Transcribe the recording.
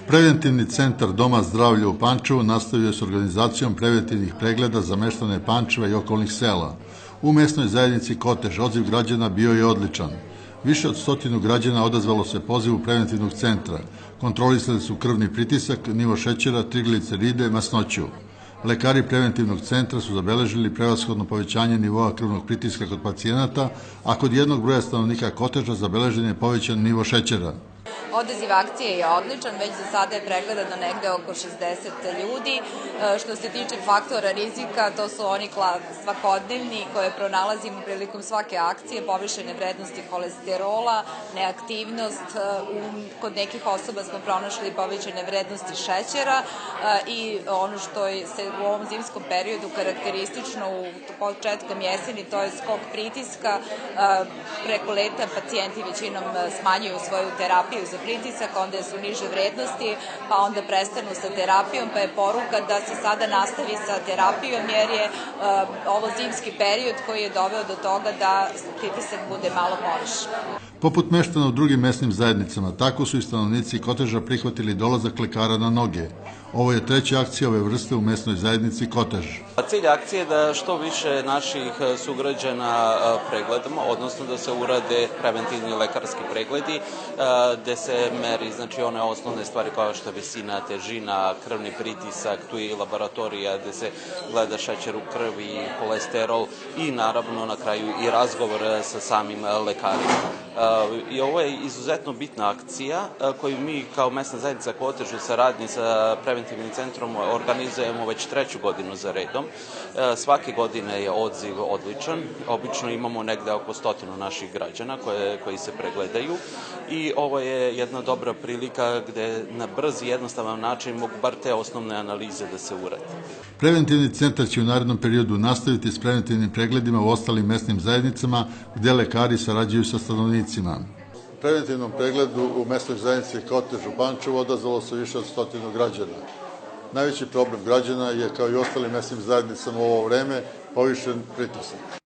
Preventivni centar Doma zdravlja u Pančevu nastavio s organizacijom preventivnih pregleda za meštane Pančeva i okolnih sela. U mesnoj zajednici Kotež odziv građana bio je odličan. Više od 100 građana odazvalo se pozivu preventivnog centra. Kontrolisali su krvni pritisak, nivo šećera, trigliceride, masnoću. Lekari preventivnog centra su zabeležili prevashodno povećanje nivoa krvnog pritiska kod pacijenata, a kod jednog broja stanovnika Koteža zabeležen je povećan nivo šećera. Odaziv akcije je odličan, već za sada je pregledano negde oko 60 ljudi. Što se tiče faktora rizika, to su oni svakodnevni koje pronalazimo prilikom svake akcije, povišene vrednosti kolesterola, neaktivnost, kod nekih osoba smo pronašli povećane vrednosti šećera i ono što se u ovom zimskom periodu karakteristično u početkom jeseni, to je skok pritiska. Preko leta pacijenti većinom smanjuju svoju terapiju za pritisak, onda su niže vrednosti, pa onda prestanu sa terapijom, pa je poruka da se sada nastavi sa terapijom, jer je ovo zimski period koji je doveo do toga da pritisak bude malo povišen. Poput meštana u drugim mesnim zajednicama, tako su i stanovnici Koteža prihvatili dolazak lekara na noge. Ovo je treća akcija ove vrste u mesnoj zajednici Kotež. Cilj akcije je da što više naših sugrađana pregledamo, odnosno da se urade preventivni lekarski pregledi, gde se meri one osnovne stvari kao što je visina, težina, krvni pritisak, tu je i laboratorija gde se gleda šećer u krvi, kolesterol i naravno na kraju i razgovor sa samim lekarima. I ovo je izuzetno bitna akcija koju mi kao mesna zajednica Kotež u saradnji sa preventivnim centrom organizujemo već 3. godinu za redom. Svake godine je odziv odličan. Obično imamo negde oko 100 naših građana koji se pregledaju i ovo je jedna dobra prilika gde na brz i jednostavan način mogu bar te osnovne analize da se urade. Preventivni centar će u narednom periodu nastaviti s preventivnim pregledima u ostalim mesnim zajednicama gde lekari sarađuju sa stanovnicima. U preventivnom pregledu u mesnoj zajednici Kotež u Pančevu odazvalo se više od 100 građana. Najveći problem građana je, kao i ostalim mesnim zajednicama u ovo vreme, povišen pritisak.